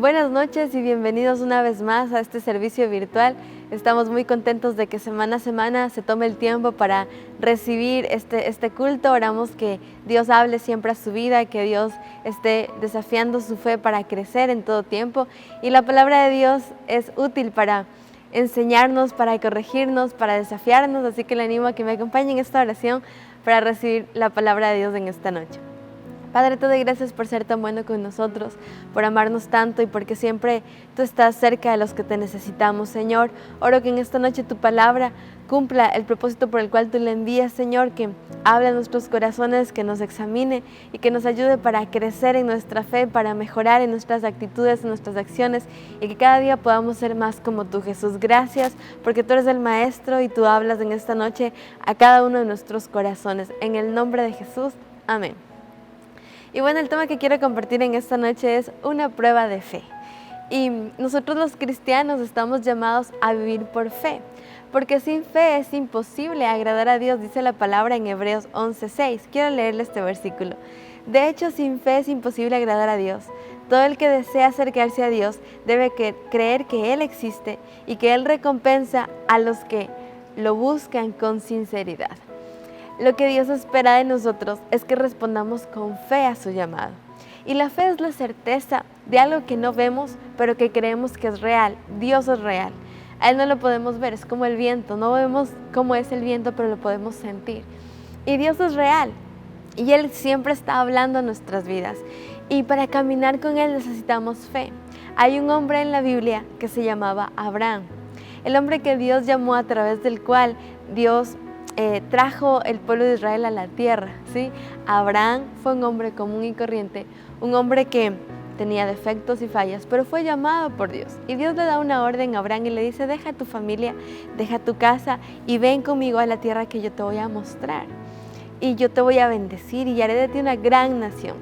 Buenas noches y bienvenidos una vez más a este servicio virtual. Estamos muy contentos de que semana a semana se tome el tiempo para recibir este culto. Oramos que Dios hable siempre a su vida, que Dios esté desafiando su fe para crecer en todo tiempo. Y la palabra de Dios es útil para enseñarnos, para corregirnos, para desafiarnos. Así que le animo a que me acompañen en esta oración para recibir la palabra de Dios en esta noche. Padre, te doy gracias por ser tan bueno con nosotros, por amarnos tanto y porque siempre tú estás cerca de los que te necesitamos, Señor. Oro que en esta noche tu palabra cumpla el propósito por el cual tú le envías, Señor, que hable a nuestros corazones, que nos examine y que nos ayude para crecer en nuestra fe, para mejorar en nuestras actitudes, en nuestras acciones y que cada día podamos ser más como tú, Jesús. Gracias porque tú eres el Maestro y tú hablas en esta noche a cada uno de nuestros corazones. En el nombre de Jesús, amén. Y bueno, el tema que quiero compartir en esta noche es una prueba de fe. Y nosotros los cristianos estamos llamados a vivir por fe, porque sin fe es imposible agradar a Dios, dice la palabra en Hebreos 11:6. Quiero leerle este versículo. De hecho, sin fe es imposible agradar a Dios. Todo el que desea acercarse a Dios debe creer que Él existe y que Él recompensa a los que lo buscan con sinceridad. Lo que Dios espera de nosotros es que respondamos con fe a su llamado. Y la fe es la certeza de algo que no vemos, pero que creemos que es real. Dios es real. A Él no lo podemos ver, es como el viento. No vemos cómo es el viento, pero lo podemos sentir. Y Dios es real. Y Él siempre está hablando a nuestras vidas. Y para caminar con Él necesitamos fe. Hay un hombre en la Biblia que se llamaba Abraham. El hombre que Dios llamó, a través del cual Dios trajo el pueblo de Israel a la tierra, ¿sí? Abraham fue un hombre común y corriente, un hombre que tenía defectos y fallas, pero fue llamado por Dios. Y Dios le da una orden a Abraham y le dice: deja tu familia, deja tu casa y ven conmigo a la tierra que yo te voy a mostrar. Y yo te voy a bendecir y haré de ti una gran nación.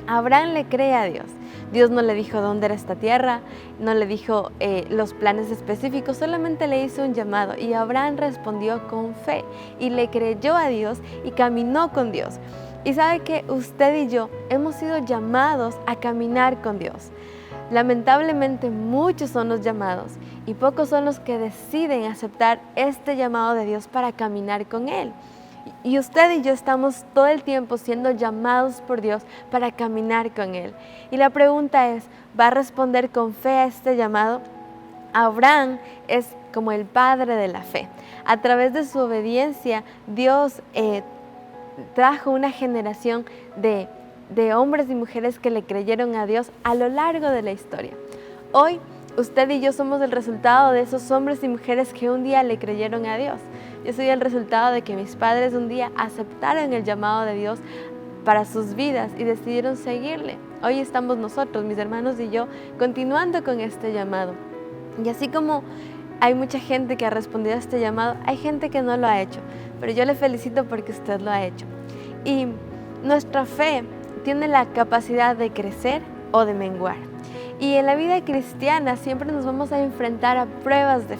Abraham le cree a Dios. Dios no le dijo dónde era esta tierra, no le dijo los planes específicos, solamente le hizo un llamado y Abraham respondió con fe y le creyó a Dios y caminó con Dios. Y sabe que usted y yo hemos sido llamados a caminar con Dios. Lamentablemente muchos son los llamados y pocos son los que deciden aceptar este llamado de Dios para caminar con Él. Y usted y yo estamos todo el tiempo siendo llamados por Dios para caminar con Él. Y la pregunta es, ¿va a responder con fe a este llamado? Abraham es como el padre de la fe. A través de su obediencia, Dios trajo una generación de hombres y mujeres que le creyeron a Dios a lo largo de la historia. Hoy, usted y yo somos el resultado de esos hombres y mujeres que un día le creyeron a Dios. Yo soy el resultado de que mis padres un día aceptaron el llamado de Dios para sus vidas y decidieron seguirle. Hoy estamos nosotros, mis hermanos y yo, continuando con este llamado. Y así como hay mucha gente que ha respondido a este llamado, hay gente que no lo ha hecho, pero yo le felicito porque usted lo ha hecho. Y nuestra fe tiene la capacidad de crecer o de menguar. Y en la vida cristiana siempre nos vamos a enfrentar a pruebas de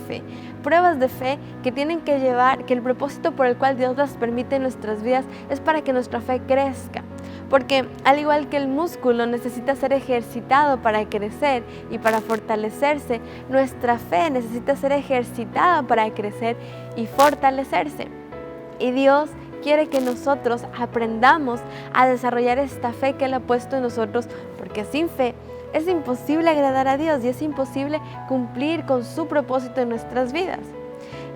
fe que tienen que llevar, que el propósito por el cual Dios las permite en nuestras vidas es para que nuestra fe crezca. Porque al igual que el músculo necesita ser ejercitado para crecer y para fortalecerse, nuestra fe necesita ser ejercitada para crecer y fortalecerse. Y Dios quiere que nosotros aprendamos a desarrollar esta fe que Él ha puesto en nosotros, porque sin fe es imposible agradar a Dios y es imposible cumplir con su propósito en nuestras vidas.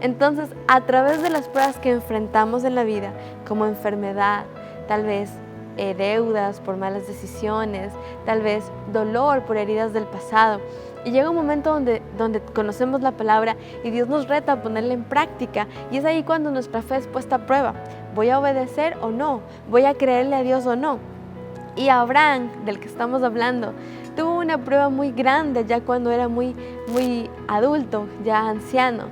Entonces, a través de las pruebas que enfrentamos en la vida, como enfermedad, tal vez deudas por malas decisiones, tal vez dolor por heridas del pasado, y llega un momento donde conocemos la palabra y Dios nos reta a ponerla en práctica, y es ahí cuando nuestra fe es puesta a prueba. ¿Voy a obedecer o no? ¿Voy a creerle a Dios o no? Y Abraham, del que estamos hablando, tuvo una prueba muy grande ya cuando era muy adulto, ya anciano.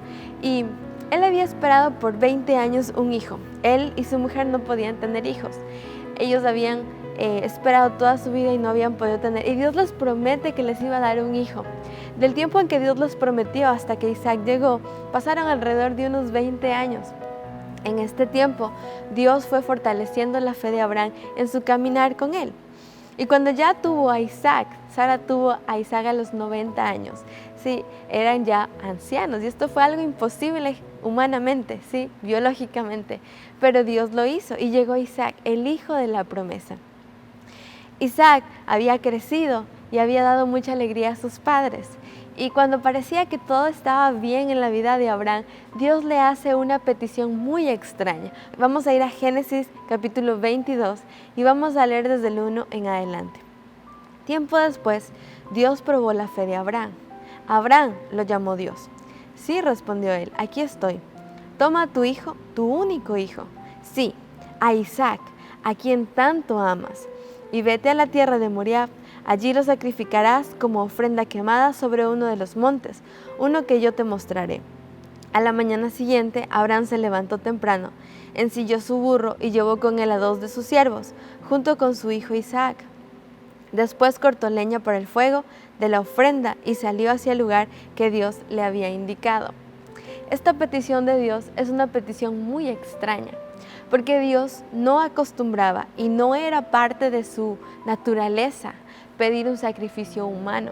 Y él había esperado por 20 años un hijo. Él y su mujer no podían tener hijos. Ellos habían esperado toda su vida y no habían podido tener. Y Dios les promete que les iba a dar un hijo. Del tiempo en que Dios les prometió hasta que Isaac llegó, pasaron alrededor de unos 20 años. En este tiempo, Dios fue fortaleciendo la fe de Abraham en su caminar con Él. Y cuando ya tuvo a Isaac, Sara tuvo a Isaac a los 90 años. Sí, eran ya ancianos y esto fue algo imposible humanamente, sí, biológicamente. Pero Dios lo hizo y llegó Isaac, el hijo de la promesa. Isaac había crecido y había dado mucha alegría a sus padres. Y cuando parecía que todo estaba bien en la vida de Abraham, Dios le hace una petición muy extraña. Vamos a ir a Génesis capítulo 22 y vamos a leer desde el 1 en adelante. Tiempo después, Dios probó la fe de Abraham. Abraham lo llamó Dios. Sí, respondió él, aquí estoy. Toma a tu hijo, tu único hijo. Sí, a Isaac, a quien tanto amas, y vete a la tierra de Moriah. Allí lo sacrificarás como ofrenda quemada sobre uno de los montes, uno que yo te mostraré. A la mañana siguiente, Abraham se levantó temprano, ensilló su burro y llevó con él a 2 de sus siervos, junto con su hijo Isaac. Después cortó leña para el fuego de la ofrenda y salió hacia el lugar que Dios le había indicado. Esta petición de Dios es una petición muy extraña, porque Dios no acostumbraba y no era parte de su naturaleza pedir un sacrificio humano.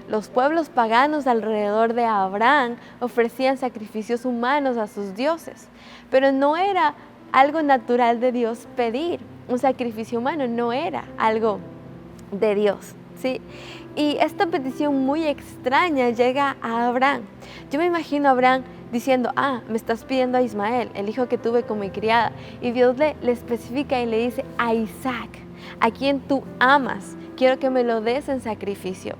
Los pueblos paganos alrededor de Abraham ofrecían sacrificios humanos a sus dioses, pero no era algo natural de Dios pedir un sacrificio humano, no era algo de Dios, ¿sí? Y esta petición muy extraña llega a Abraham. Yo me imagino a Abraham diciendo, me estás pidiendo a Ismael, el hijo que tuve como mi criada, y Dios le especifica y le dice, a Isaac, a quien tú amas, quiero que me lo des en sacrificio.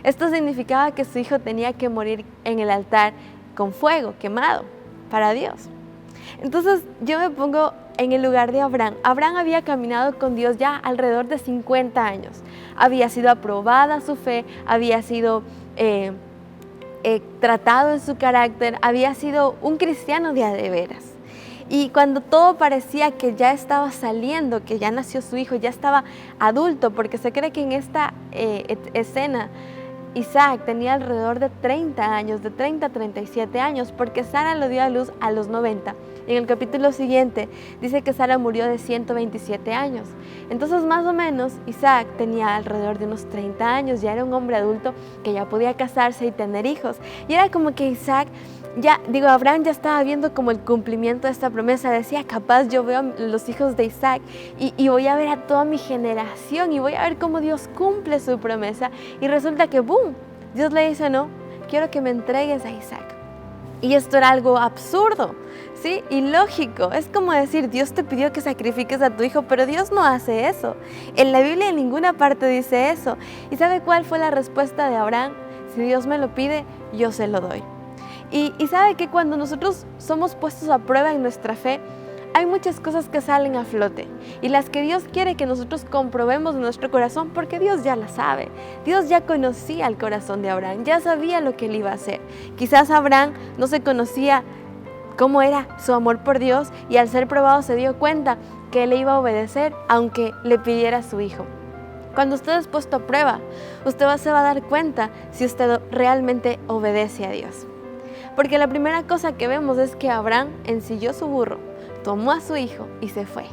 Esto significaba que su hijo tenía que morir en el altar con fuego, quemado, para Dios. Entonces yo me pongo en el lugar de Abraham. Abraham había caminado con Dios ya alrededor de 50 años. Había sido aprobada su fe, había sido tratado en su carácter, había sido un cristiano de a de veras. Y cuando todo parecía que ya estaba saliendo, que ya nació su hijo, ya estaba adulto, porque se cree que en esta escena Isaac tenía alrededor de 30 años, de 30 a 37 años, porque Sara lo dio a luz a los 90. En el capítulo siguiente dice que Sara murió de 127 años. Entonces más o menos Isaac tenía alrededor de unos 30 años, ya era un hombre adulto que ya podía casarse y tener hijos. Y era como que Isaac, Abraham ya estaba viendo como el cumplimiento de esta promesa. Decía, capaz yo veo a los hijos de Isaac y voy a ver a toda mi generación y voy a ver cómo Dios cumple su promesa. Y resulta que ¡boom! Dios le dice, no, quiero que me entregues a Isaac. Y esto era algo absurdo, ¿sí? Ilógico. Es como decir, Dios te pidió que sacrifiques a tu hijo, pero Dios no hace eso. En la Biblia en ninguna parte dice eso. ¿Y sabe cuál fue la respuesta de Abraham? Si Dios me lo pide, yo se lo doy. Y sabe que cuando nosotros somos puestos a prueba en nuestra fe, hay muchas cosas que salen a flote y las que Dios quiere que nosotros comprobemos en nuestro corazón, porque Dios ya las sabe. Dios ya conocía el corazón de Abraham, ya sabía lo que él iba a hacer. Quizás Abraham no se conocía cómo era su amor por Dios y al ser probado se dio cuenta que él le iba a obedecer aunque le pidiera a su hijo. Cuando usted es puesto a prueba, usted se va a dar cuenta si usted realmente obedece a Dios. Porque la primera cosa que vemos es que Abraham ensilló su burro, tomó a su hijo y se fue.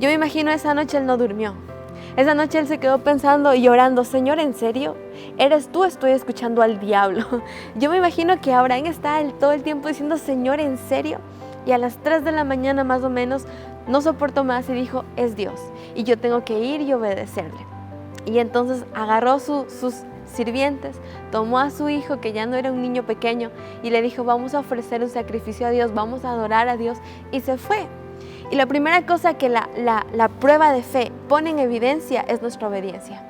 Yo me imagino esa noche él no durmió. Esa noche él se quedó pensando y llorando, Señor, ¿en serio? ¿Eres tú? Estoy escuchando al diablo. Yo me imagino que Abraham está todo el tiempo diciendo, Señor, ¿en serio? Y a las 3 de la mañana más o menos no soportó más y dijo, es Dios y yo tengo que ir y obedecerle. Y entonces agarró sus sirvientes, tomó a su hijo, que ya no era un niño pequeño, y le dijo, vamos a ofrecer un sacrificio a Dios, vamos a adorar a Dios, y se fue. Y la primera cosa que la prueba de fe pone en evidencia es nuestra obediencia.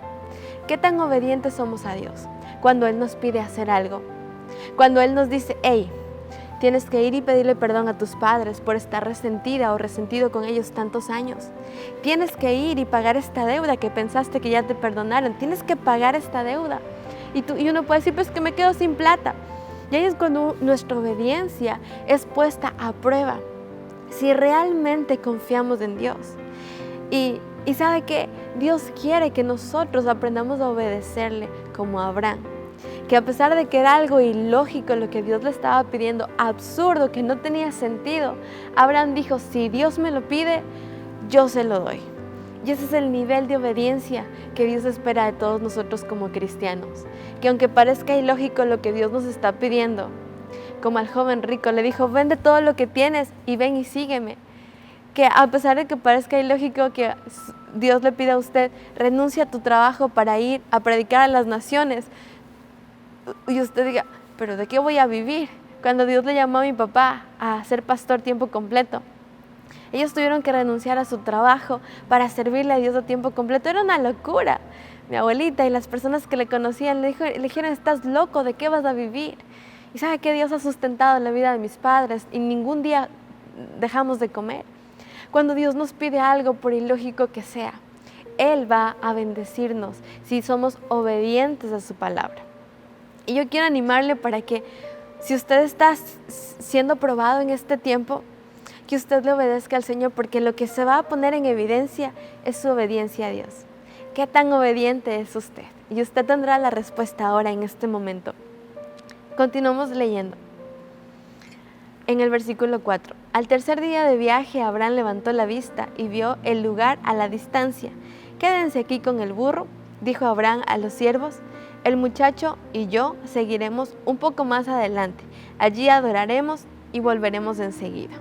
¿Qué tan obedientes somos a Dios cuando Él nos pide hacer algo? Cuando Él nos dice, hey, tienes que ir y pedirle perdón a tus padres por estar resentida o resentido con ellos tantos años. Tienes que ir y pagar esta deuda que pensaste que ya te perdonaron. Tienes que pagar esta deuda. Y uno puede decir, pues que me quedo sin plata. Y ahí es cuando nuestra obediencia es puesta a prueba. Si realmente confiamos en Dios. Y sabe que Dios quiere que nosotros aprendamos a obedecerle como Abraham. Que a pesar de que era algo ilógico lo que Dios le estaba pidiendo, absurdo, que no tenía sentido, Abraham dijo, si Dios me lo pide, yo se lo doy. Y ese es el nivel de obediencia que Dios espera de todos nosotros como cristianos. Que aunque parezca ilógico lo que Dios nos está pidiendo, como al joven rico le dijo, vende todo lo que tienes y ven y sígueme. Que a pesar de que parezca ilógico que Dios le pida a usted, renuncia a tu trabajo para ir a predicar a las naciones. Y usted diga, ¿pero de qué voy a vivir? Cuando Dios le llamó a mi papá a ser pastor tiempo completo, ellos tuvieron que renunciar a su trabajo para servirle a Dios a tiempo completo. Era una locura. Mi abuelita y las personas que le conocían le dijeron, estás loco, ¿de qué vas a vivir? Y sabe que Dios ha sustentado la vida de mis padres y ningún día dejamos de comer. Cuando Dios nos pide algo, por ilógico que sea, Él va a bendecirnos si somos obedientes a su palabra. Y yo quiero animarle para que, si usted está siendo probado en este tiempo, que usted le obedezca al Señor, porque lo que se va a poner en evidencia es su obediencia a Dios. ¿Qué tan obediente es usted? Y usted tendrá la respuesta ahora, en este momento. Continuamos leyendo. En el versículo 4, al tercer día de viaje, Abraham levantó la vista y vio el lugar a la distancia. Quédense aquí con el burro, dijo Abraham a los siervos. El muchacho y yo seguiremos un poco más adelante. Allí adoraremos y volveremos enseguida.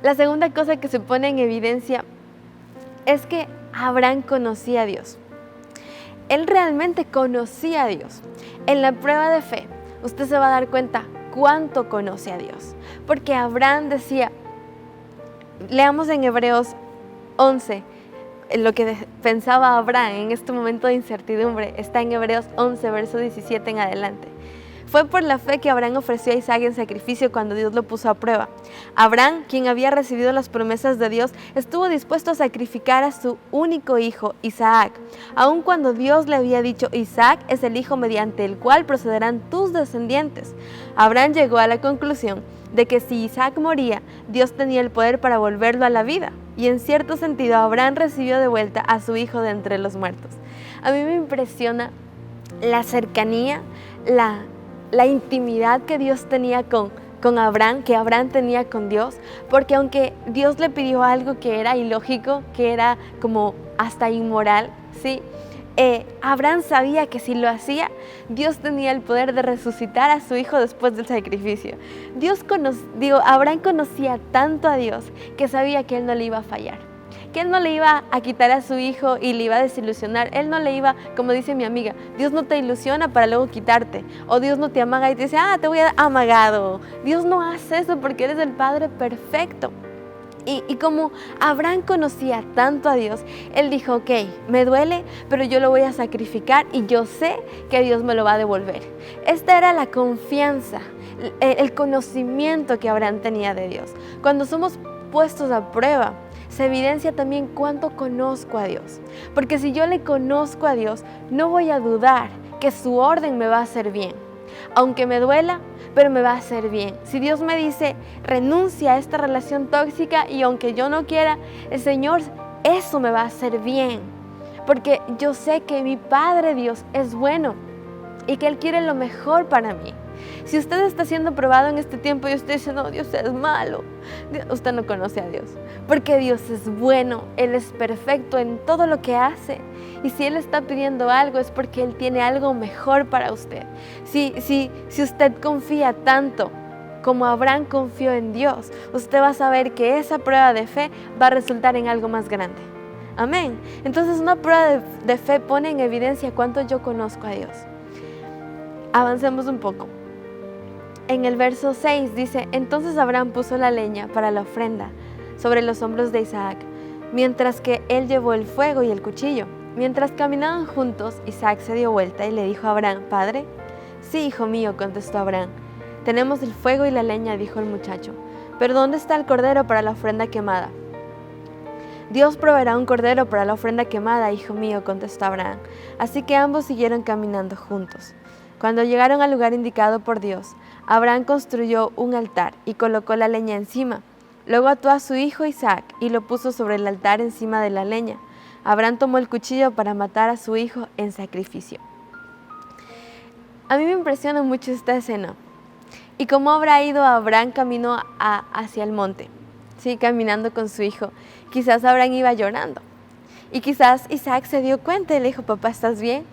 La segunda cosa que se pone en evidencia es que Abraham conocía a Dios. Él realmente conocía a Dios. En la prueba de fe, usted se va a dar cuenta cuánto conoce a Dios. Porque Abraham decía, leamos en Hebreos 11, lo que pensaba Abraham en este momento de incertidumbre, está en Hebreos 11, verso 17 en adelante. Fue por la fe que Abraham ofreció a Isaac en sacrificio cuando Dios lo puso a prueba. Abraham, quien había recibido las promesas de Dios, estuvo dispuesto a sacrificar a su único hijo, Isaac, aun cuando Dios le había dicho, Isaac es el hijo mediante el cual procederán tus descendientes. Abraham llegó a la conclusión de que si Isaac moría, Dios tenía el poder para volverlo a la vida. Y en cierto sentido, Abraham recibió de vuelta a su hijo de entre los muertos. A mí me impresiona la cercanía, la intimidad que Dios tenía con Abraham, que Abraham tenía con Dios, porque aunque Dios le pidió algo que era ilógico, que era como hasta inmoral, ¿sí? Abraham sabía que si lo hacía, Dios tenía el poder de resucitar a su hijo después del sacrificio. Abraham conocía tanto a Dios que sabía que él no le iba a fallar, que él no le iba a quitar a su hijo y le iba a desilusionar. Él no le iba, como dice mi amiga, Dios no te ilusiona para luego quitarte, o Dios no te amaga y te dice, te voy a amagado. Dios no hace eso porque eres el Padre perfecto. Y como Abraham conocía tanto a Dios, él dijo, ok, me duele, pero yo lo voy a sacrificar y yo sé que Dios me lo va a devolver. Esta era la confianza, el conocimiento que Abraham tenía de Dios. Cuando somos puestos a prueba, se evidencia también cuánto conozco a Dios. Porque si yo le conozco a Dios, no voy a dudar que su orden me va a hacer bien. Aunque me duela, pero me va a hacer bien. Si Dios me dice, renuncia a esta relación tóxica y aunque yo no quiera, el Señor, eso me va a hacer bien. Porque yo sé que mi Padre Dios es bueno y que Él quiere lo mejor para mí. Si usted está siendo probado en este tiempo y usted dice, no, Dios es malo, usted no conoce a Dios. Porque Dios es bueno, Él es perfecto en todo lo que hace. Y si Él está pidiendo algo es porque Él tiene algo mejor para usted. Si usted confía tanto como Abraham confió en Dios, usted va a saber que esa prueba de fe va a resultar en algo más grande. Amén. Entonces una prueba de fe pone en evidencia cuánto yo conozco a Dios. Avancemos un poco. En el verso 6 dice, entonces Abraham puso la leña para la ofrenda sobre los hombros de Isaac, mientras que él llevó el fuego y el cuchillo. Mientras caminaban juntos, Isaac se dio vuelta y le dijo a Abraham, «¿Padre?» «Sí, hijo mío», contestó Abraham. «Tenemos el fuego y la leña», dijo el muchacho, «pero ¿dónde está el cordero para la ofrenda quemada?» «Dios proveerá un cordero para la ofrenda quemada, hijo mío», contestó Abraham. Así que ambos siguieron caminando juntos. Cuando llegaron al lugar indicado por Dios, Abraham construyó un altar y colocó la leña encima. Luego ató a su hijo Isaac y lo puso sobre el altar encima de la leña. Abraham tomó el cuchillo para matar a su hijo en sacrificio. A mí me impresiona mucho esta escena y cómo habrá ido Abraham camino hacia el monte. sí, caminando con su hijo. Quizás Abraham iba llorando y quizás Isaac se dio cuenta y le dijo, papá, ¿estás bien?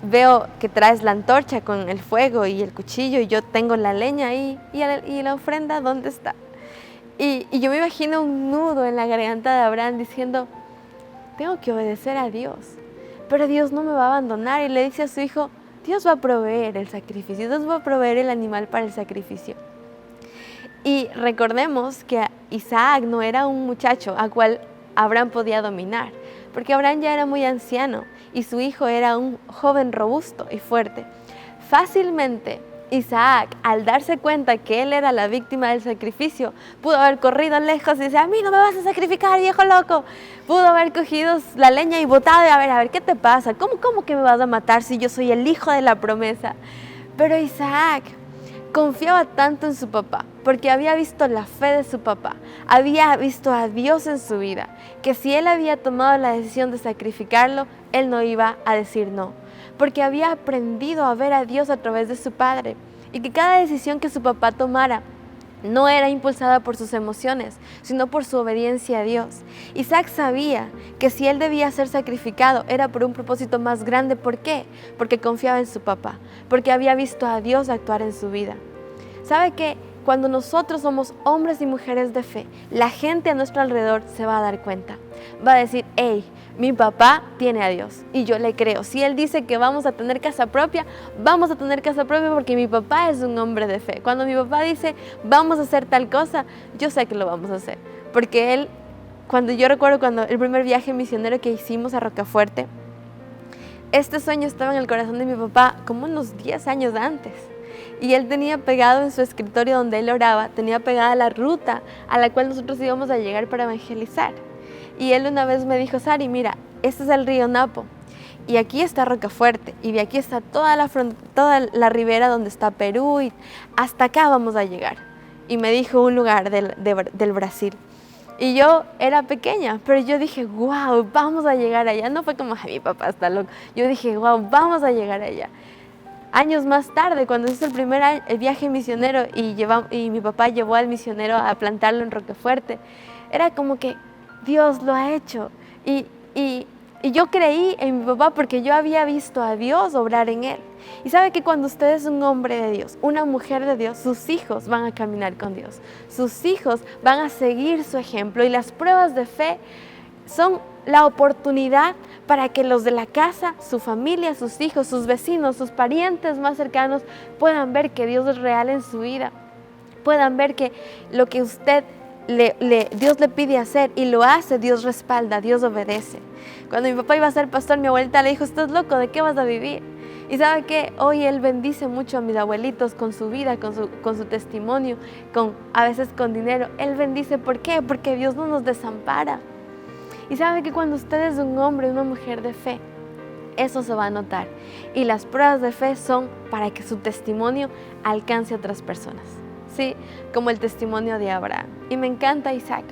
Veo que traes la antorcha con el fuego y el cuchillo y yo tengo la leña ahí y la ofrenda, ¿dónde está? Y yo me imagino un nudo en la garganta de Abraham diciendo, tengo que obedecer a Dios, pero Dios no me va a abandonar. Y le dice a su hijo, Dios va a proveer el sacrificio, Dios va a proveer el animal para el sacrificio. Y recordemos que Isaac no era un muchacho a cual Abraham podía dominar, porque Abraham ya era muy anciano y su hijo era un joven robusto y fuerte. Fácilmente Isaac, al darse cuenta que él era la víctima del sacrificio, pudo haber corrido lejos y decir, a mí no me vas a sacrificar, viejo loco. Pudo haber cogido la leña y botado y a ver, ¿qué te pasa? ¿Cómo que me vas a matar si yo soy el hijo de la promesa? Pero Isaac confiaba tanto en su papá, porque había visto la fe de su papá, había visto a Dios en su vida, que si él había tomado la decisión de sacrificarlo, él no iba a decir no, porque había aprendido a ver a Dios a través de su padre, y que cada decisión que su papá tomara no era impulsada por sus emociones, sino por su obediencia a Dios. Isaac sabía que si él debía ser sacrificado era por un propósito más grande. ¿Por qué? Porque confiaba en su papá, porque había visto a Dios actuar en su vida. ¿Sabe qué? Cuando nosotros somos hombres y mujeres de fe, la gente a nuestro alrededor se va a dar cuenta. Va a decir, hey, mi papá tiene a Dios y yo le creo. Si él dice que vamos a tener casa propia, vamos a tener casa propia porque mi papá es un hombre de fe. Cuando mi papá dice, vamos a hacer tal cosa, yo sé que lo vamos a hacer. Porque yo recuerdo cuando el primer viaje misionero que hicimos a Rocafuerte, este sueño estaba en el corazón de mi papá como unos 10 años antes. Y él tenía pegado en su escritorio donde él oraba, tenía pegada la ruta a la cual nosotros íbamos a llegar para evangelizar. Y él una vez me dijo, Sari, mira, este es el río Napo y aquí está Rocafuerte y de aquí está toda la ribera donde está Perú y hasta acá vamos a llegar. Y me dijo un lugar del Brasil. Y yo era pequeña, pero yo dije, wow, vamos a llegar allá. No fue como, ay, mi papá está loco. Yo dije, wow, vamos a llegar allá. Años más tarde, cuando hice el viaje misionero y mi papá llevó al misionero a plantarlo en Rocafuerte, era como que Dios lo ha hecho. Y yo creí en mi papá porque yo había visto a Dios obrar en él. Y sabe que cuando usted es un hombre de Dios, una mujer de Dios, sus hijos van a caminar con Dios. Sus hijos van a seguir su ejemplo y las pruebas de fe son la oportunidad para que los de la casa, su familia, sus hijos, sus vecinos, sus parientes más cercanos puedan ver que Dios es real en su vida. Puedan ver que lo que Dios le pide hacer y lo hace, Dios respalda, Dios obedece. Cuando mi papá iba a ser pastor, mi abuelita le dijo, ¿estás loco? ¿De qué vas a vivir? Y ¿sabe qué? Hoy él bendice mucho a mis abuelitos con su vida, con su testimonio, a veces con dinero. Él bendice, ¿por qué? Porque Dios no nos desampara. Y ¿sabe que cuando usted es un hombre, una mujer de fe, eso se va a notar? Y las pruebas de fe son para que su testimonio alcance a otras personas. Sí, como el testimonio de Abraham. Y me encanta Isaac,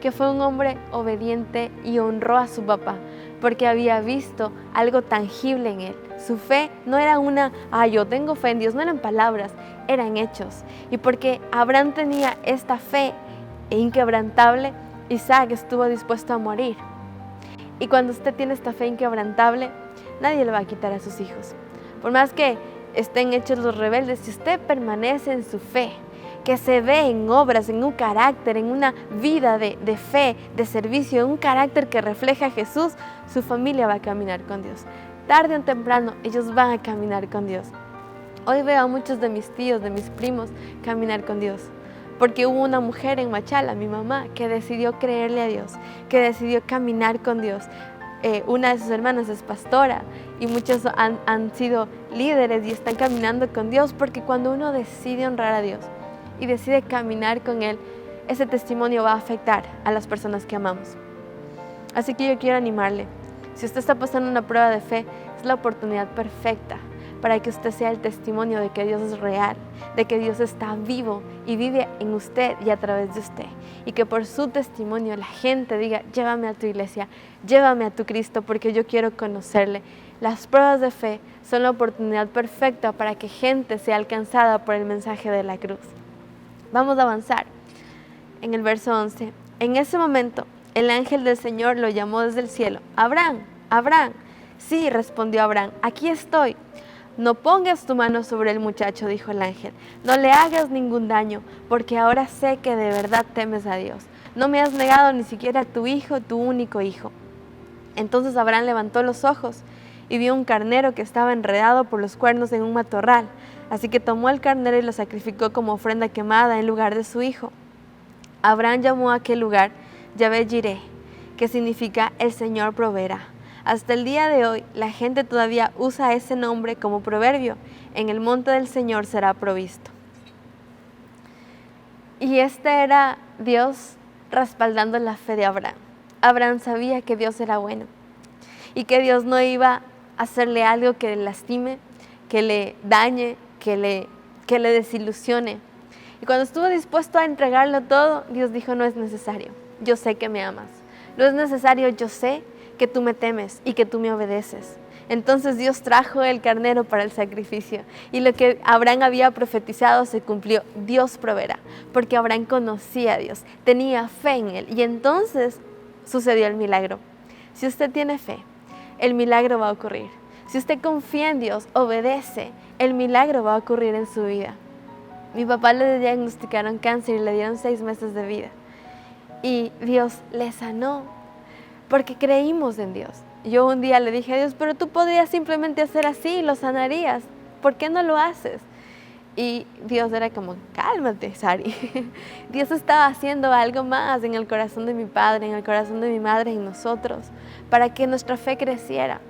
que fue un hombre obediente y honró a su papá, porque había visto algo tangible en él. Su fe no era yo tengo fe en Dios, no eran palabras, eran hechos. Y porque Abraham tenía esta fe inquebrantable, Isaac estuvo dispuesto a morir. Y cuando usted tiene esta fe inquebrantable, nadie le va a quitar a sus hijos. Por más que estén hechos los rebeldes, si usted permanece en su fe, que se ve en obras, en un carácter, en una vida de fe, de servicio, en un carácter que refleja a Jesús, su familia va a caminar con Dios. Tarde o temprano, ellos van a caminar con Dios. Hoy veo a muchos de mis tíos, de mis primos, caminar con Dios. Porque hubo una mujer en Machala, mi mamá, que decidió creerle a Dios, que decidió caminar con Dios. Una de sus hermanas es pastora y muchos han sido líderes y están caminando con Dios, porque cuando uno decide honrar a Dios y decide caminar con Él, ese testimonio va a afectar a las personas que amamos. Así que yo quiero animarle. Si usted está pasando una prueba de fe, es la oportunidad perfecta para que usted sea el testimonio de que Dios es real, de que Dios está vivo y vive en usted y a través de usted. Y que por su testimonio la gente diga, llévame a tu iglesia, llévame a tu Cristo, porque yo quiero conocerle. Las pruebas de fe son la oportunidad perfecta para que gente sea alcanzada por el mensaje de la cruz. Vamos a avanzar. en el verso 11, en ese momento el ángel del Señor lo llamó desde el cielo, Abraham, Abraham. Sí, respondió Abraham, aquí estoy. No pongas tu mano sobre el muchacho, dijo el ángel, no le hagas ningún daño, porque ahora sé que de verdad temes a Dios. No me has negado ni siquiera a tu hijo, tu único hijo. Entonces Abraham levantó los ojos y vio un carnero que estaba enredado por los cuernos en un matorral. Así que tomó el carnero y lo sacrificó como ofrenda quemada en lugar de su hijo. Abraham llamó a aquel lugar Yahvé Jireh, que significa el Señor proveerá. Hasta el día de hoy, la gente todavía usa ese nombre como proverbio. En el monte del Señor será provisto. Y este era Dios respaldando la fe de Abraham. Abraham sabía que Dios era bueno y que Dios no iba a hacerle algo que le lastime, que le dañe, que le desilusione. Y cuando estuvo dispuesto a entregarlo todo, Dios dijo, no es necesario, yo sé que me amas. No es necesario, yo sé que tú me temes y que tú me obedeces. Entonces Dios trajo el carnero para el sacrificio y lo que Abraham había profetizado se cumplió. Dios proveerá, porque Abraham conocía a Dios, tenía fe en Él y entonces sucedió el milagro. Si usted tiene fe, el milagro va a ocurrir. Si usted confía en Dios, obedece, el milagro va a ocurrir en su vida. Mi papá le diagnosticaron cáncer y le dieron 6 meses de vida. Y Dios le sanó, porque creímos en Dios. Yo un día le dije a Dios, pero tú podrías simplemente hacer así y lo sanarías. ¿Por qué no lo haces? Y Dios era como, cálmate, Sari. Dios estaba haciendo algo más en el corazón de mi padre, en el corazón de mi madre, en nosotros, para que nuestra fe creciera.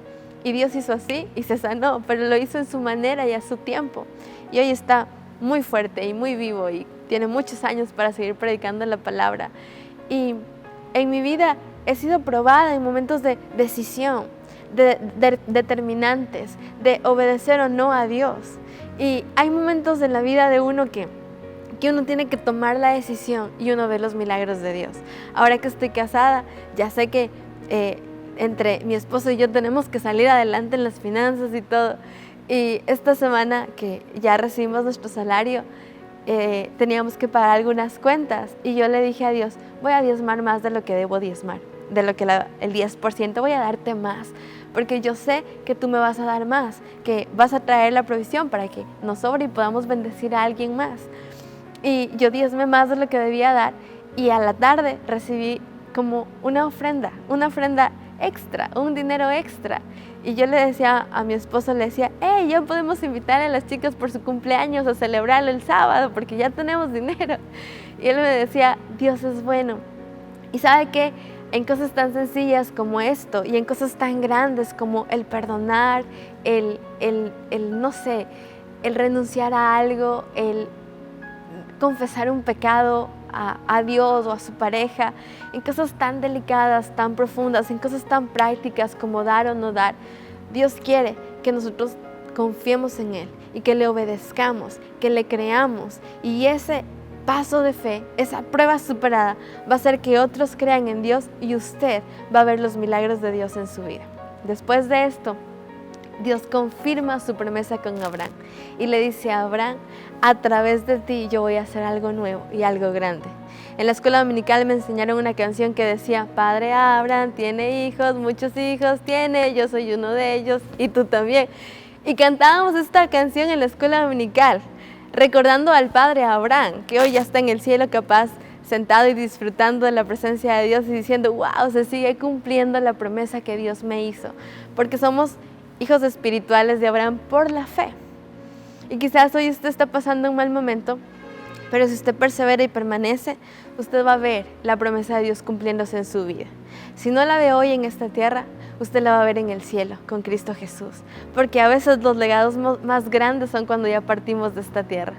Y Dios hizo así y se sanó, pero lo hizo en su manera y a su tiempo. Y hoy está muy fuerte y muy vivo y tiene muchos años para seguir predicando la palabra. Y en mi vida he sido probada en momentos de decisión, de determinantes, de obedecer o no a Dios. Y hay momentos en la vida de uno que uno tiene que tomar la decisión y uno ve los milagros de Dios. Ahora que estoy casada, ya sé que entre mi esposo y yo tenemos que salir adelante en las finanzas y todo. Y esta semana que ya recibimos nuestro salario, teníamos que pagar algunas cuentas y yo le dije a Dios, voy a diezmar más de lo que debo diezmar, de lo que el 10%, voy a darte más, porque yo sé que tú me vas a dar más, que vas a traer la provisión para que nos sobre y podamos bendecir a alguien más. Y yo diezmé más de lo que debía dar y a la tarde recibí como una ofrenda extra, un dinero extra. Y yo le decía a mi esposo, le decía, hey, ya podemos invitar a las chicas por su cumpleaños a celebrarlo el sábado porque ya tenemos dinero. Y él me decía, Dios es bueno. Y sabe que en cosas tan sencillas como esto y en cosas tan grandes como el perdonar, el no sé, el renunciar a algo, el confesar un pecado a Dios o a su pareja, en cosas tan delicadas, tan profundas, en cosas tan prácticas como dar o no dar, Dios quiere que nosotros confiemos en Él y que le obedezcamos, que le creamos, y ese paso de fe, esa prueba superada, va a hacer que otros crean en Dios y usted va a ver los milagros de Dios en su vida. Después de esto, Dios confirma su promesa con Abraham y le dice a Abraham, a través de ti yo voy a hacer algo nuevo y algo grande. En la escuela dominical me enseñaron una canción que decía, Padre Abraham tiene hijos, muchos hijos tiene, yo soy uno de ellos y tú también. Y cantábamos esta canción en la escuela dominical, recordando al Padre Abraham, que hoy ya está en el cielo capaz, sentado y disfrutando de la presencia de Dios y diciendo, wow, se sigue cumpliendo la promesa que Dios me hizo, porque somos hijos espirituales de Abraham por la fe. Y quizás hoy usted está pasando un mal momento, pero si usted persevera y permanece, usted va a ver la promesa de Dios cumpliéndose en su vida. Si no la ve hoy en esta tierra, usted la va a ver en el cielo con Cristo Jesús, porque a veces los legados más grandes son cuando ya partimos de esta tierra.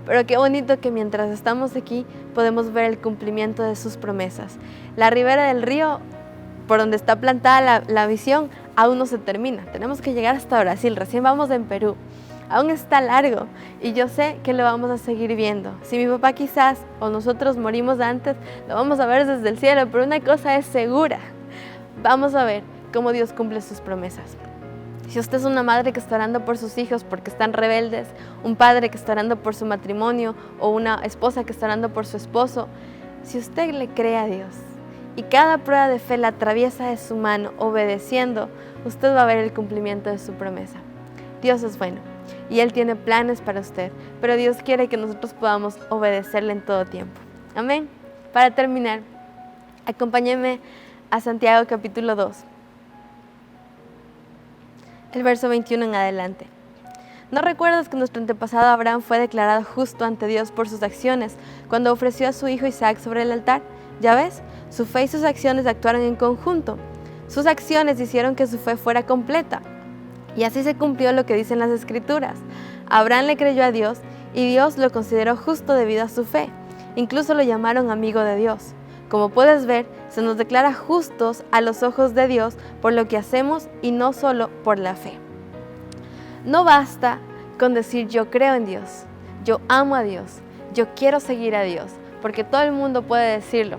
Pero qué bonito que mientras estamos aquí podemos ver el cumplimiento de sus promesas. La ribera del río, por donde está plantada la visión, aún no se termina. Tenemos que llegar hasta Brasil, recién vamos en Perú. Aún está largo y yo sé que lo vamos a seguir viendo. Si mi papá quizás o nosotros morimos antes, lo vamos a ver desde el cielo, pero una cosa es segura. Vamos a ver cómo Dios cumple sus promesas. Si usted es una madre que está orando por sus hijos porque están rebeldes, un padre que está orando por su matrimonio o una esposa que está orando por su esposo, si usted le cree a Dios y cada prueba de fe la atraviesa de su mano obedeciendo, usted va a ver el cumplimiento de su promesa. Dios es bueno y Él tiene planes para usted, pero Dios quiere que nosotros podamos obedecerle en todo tiempo. Amén. Para terminar, acompáñenme a Santiago capítulo 2, el verso 21 en adelante. ¿No recuerdas que nuestro antepasado Abraham fue declarado justo ante Dios por sus acciones cuando ofreció a su hijo Isaac sobre el altar? Ya ves, su fe y sus acciones actuaron en conjunto. Sus acciones hicieron que su fe fuera completa. Y así se cumplió lo que dicen las Escrituras. Abraham le creyó a Dios y Dios lo consideró justo debido a su fe. Incluso lo llamaron amigo de Dios. Como puedes ver, se nos declara justos a los ojos de Dios por lo que hacemos y no solo por la fe. No basta con decir yo creo en Dios, yo amo a Dios, yo quiero seguir a Dios, porque todo el mundo puede decirlo.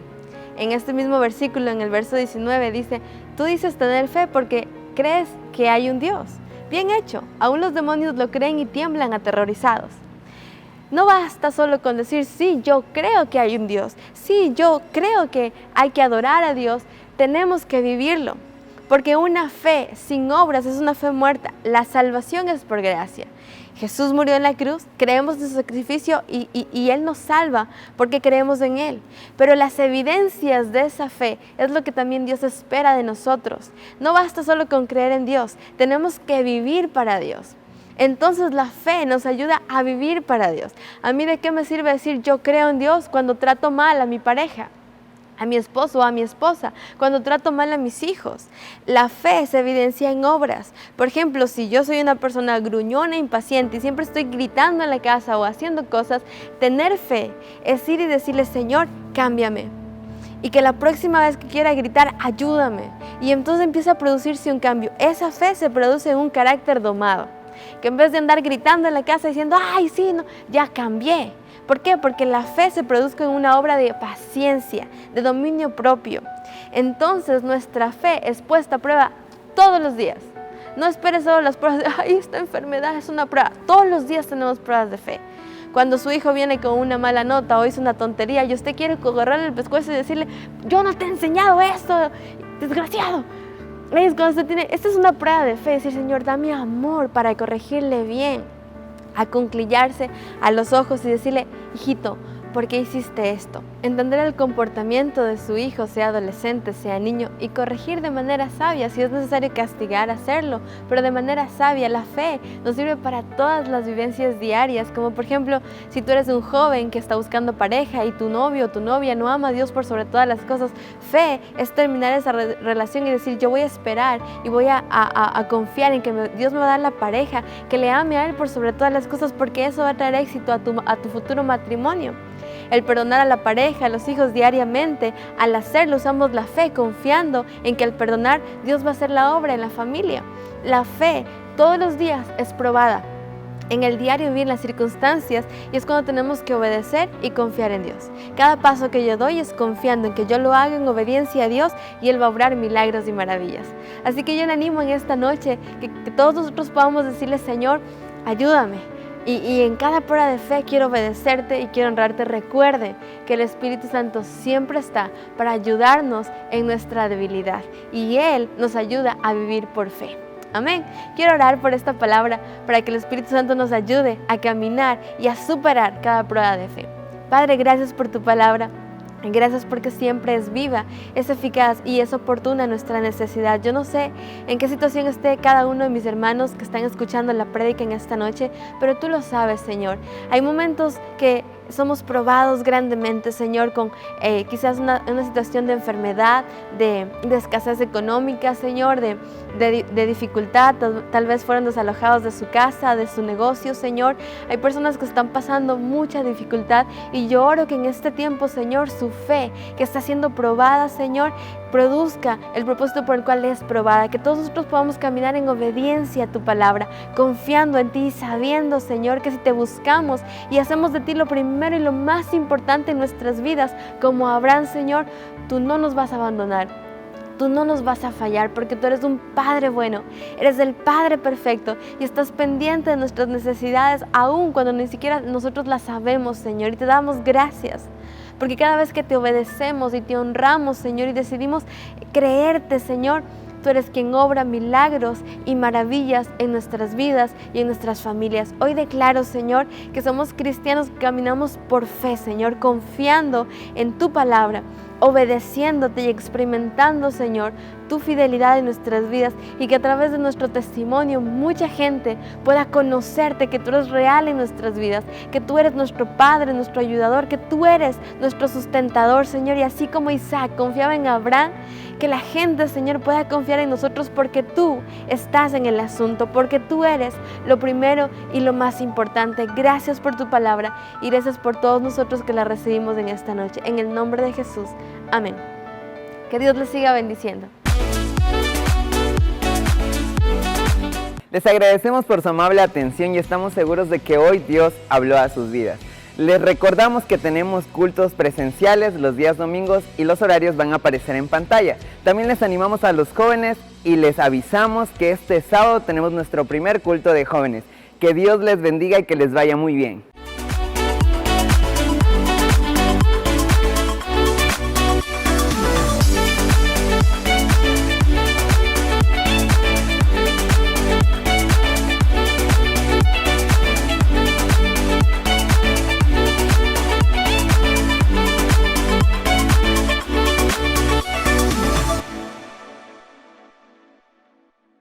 En este mismo versículo, en el verso 19, dice, tú dices tener fe porque crees que hay un Dios. Bien hecho, aún los demonios lo creen y tiemblan aterrorizados. No basta solo con decir, sí, yo creo que hay un Dios, sí, yo creo que hay que adorar a Dios, tenemos que vivirlo. Porque una fe sin obras es una fe muerta. La salvación es por gracia. Jesús murió en la cruz, creemos en su sacrificio y Él nos salva porque creemos en Él. Pero las evidencias de esa fe es lo que también Dios espera de nosotros. No basta solo con creer en Dios, tenemos que vivir para Dios. Entonces la fe nos ayuda a vivir para Dios. A mí, ¿de qué me sirve decir yo creo en Dios cuando trato mal a mi pareja, a mi esposo o a mi esposa, cuando trato mal a mis hijos? La fe se evidencia en obras. Por ejemplo, si yo soy una persona gruñona, impaciente y siempre estoy gritando en la casa o haciendo cosas, tener fe es ir y decirle, Señor, cámbiame. Y que la próxima vez que quiera gritar, ayúdame. Y entonces empieza a producirse un cambio. Esa fe se produce en un carácter domado. Que en vez de andar gritando en la casa diciendo, ay, sí, no, ya cambié. ¿Por qué? Porque la fe se produce en una obra de paciencia, de dominio propio. Entonces nuestra fe es puesta a prueba todos los días. No esperes solo las pruebas de, ay, esta enfermedad es una prueba. Todos los días tenemos pruebas de fe. Cuando su hijo viene con una mala nota o hizo una tontería y usted quiere agarrarle el pescuezo y decirle, yo no te he enseñado esto, desgraciado. Es cuando usted tiene, esta es una prueba de fe, decir, Señor, dame amor para corregirle bien, acunclillarse a los ojos y decirle, hijito, ¿por qué hiciste esto? Entender el comportamiento de su hijo, sea adolescente, sea niño, y corregir de manera sabia. Si es necesario castigar, hacerlo, pero de manera sabia. La fe nos sirve para todas las vivencias diarias, como por ejemplo, si tú eres un joven que está buscando pareja y tu novio o tu novia no ama a Dios por sobre todas las cosas, fe es terminar esa relación y decir, yo voy a esperar y voy a confiar en que Dios me va a dar la pareja que le ame a Él por sobre todas las cosas, porque eso va a traer éxito a tu futuro matrimonio. El perdonar a la pareja, a los hijos diariamente, al hacerlo usamos la fe confiando en que al perdonar Dios va a hacer la obra en la familia. La fe todos los días es probada. En el diario vivir las circunstancias y es cuando tenemos que obedecer y confiar en Dios. Cada paso que yo doy es confiando en que yo lo haga en obediencia a Dios y Él va a obrar milagros y maravillas. Así que yo le animo en esta noche que todos nosotros podamos decirle, Señor, ayúdame. Y en cada prueba de fe quiero obedecerte y quiero honrarte. Recuerde que el Espíritu Santo siempre está para ayudarnos en nuestra debilidad y Él nos ayuda a vivir por fe. Amén. Quiero orar por esta palabra para que el Espíritu Santo nos ayude a caminar y a superar cada prueba de fe. Padre, gracias por tu palabra. Gracias porque siempre es viva, es eficaz y es oportuna nuestra necesidad. Yo no sé en qué situación esté cada uno de mis hermanos que están escuchando la prédica en esta noche, pero tú lo sabes, Señor. Hay momentos que somos probados grandemente, Señor, con quizás una situación de enfermedad, de escasez económica, Señor, de dificultad. Tal vez fueron desalojados de su casa, de su negocio, Señor. Hay personas que están pasando mucha dificultad y yo oro que en este tiempo, Señor, su fe que está siendo probada, Señor, produzca el propósito por el cual es probada, que todos nosotros podamos caminar en obediencia a tu palabra, confiando en ti, sabiendo, Señor, que si te buscamos y hacemos de ti lo primero y lo más importante en nuestras vidas, como Abraham, Señor, tú no nos vas a abandonar. Tú no nos vas a fallar porque tú eres un Padre bueno, eres el Padre perfecto y estás pendiente de nuestras necesidades aún cuando ni siquiera nosotros las sabemos, Señor, y te damos gracias. porque cada vez que te obedecemos y te honramos, Señor, y decidimos creerte, Señor, tú eres quien obra milagros y maravillas en nuestras vidas y en nuestras familias. Hoy declaro, Señor, que somos cristianos que caminamos por fe, Señor, confiando en tu palabra, obedeciéndote y experimentando, Señor, tu fidelidad en nuestras vidas, y que a través de nuestro testimonio mucha gente pueda conocerte, que tú eres real en nuestras vidas, que tú eres nuestro Padre, nuestro ayudador, que tú eres nuestro sustentador, Señor. Y así como Isaac confiaba en Abraham, que la gente, Señor, pueda confiar en nosotros, porque tú estás en el asunto, porque tú eres lo primero y lo más importante. Gracias por tu palabra y gracias por todos nosotros que la recibimos en esta noche. En el nombre de Jesús. Amén. Que Dios les siga bendiciendo. Les agradecemos por su amable atención y estamos seguros de que hoy Dios habló a sus vidas. Les recordamos que tenemos cultos presenciales los días domingos y los horarios van a aparecer en pantalla. También les animamos a los jóvenes y les avisamos que este sábado tenemos nuestro primer culto de jóvenes. Que Dios les bendiga y que les vaya muy bien.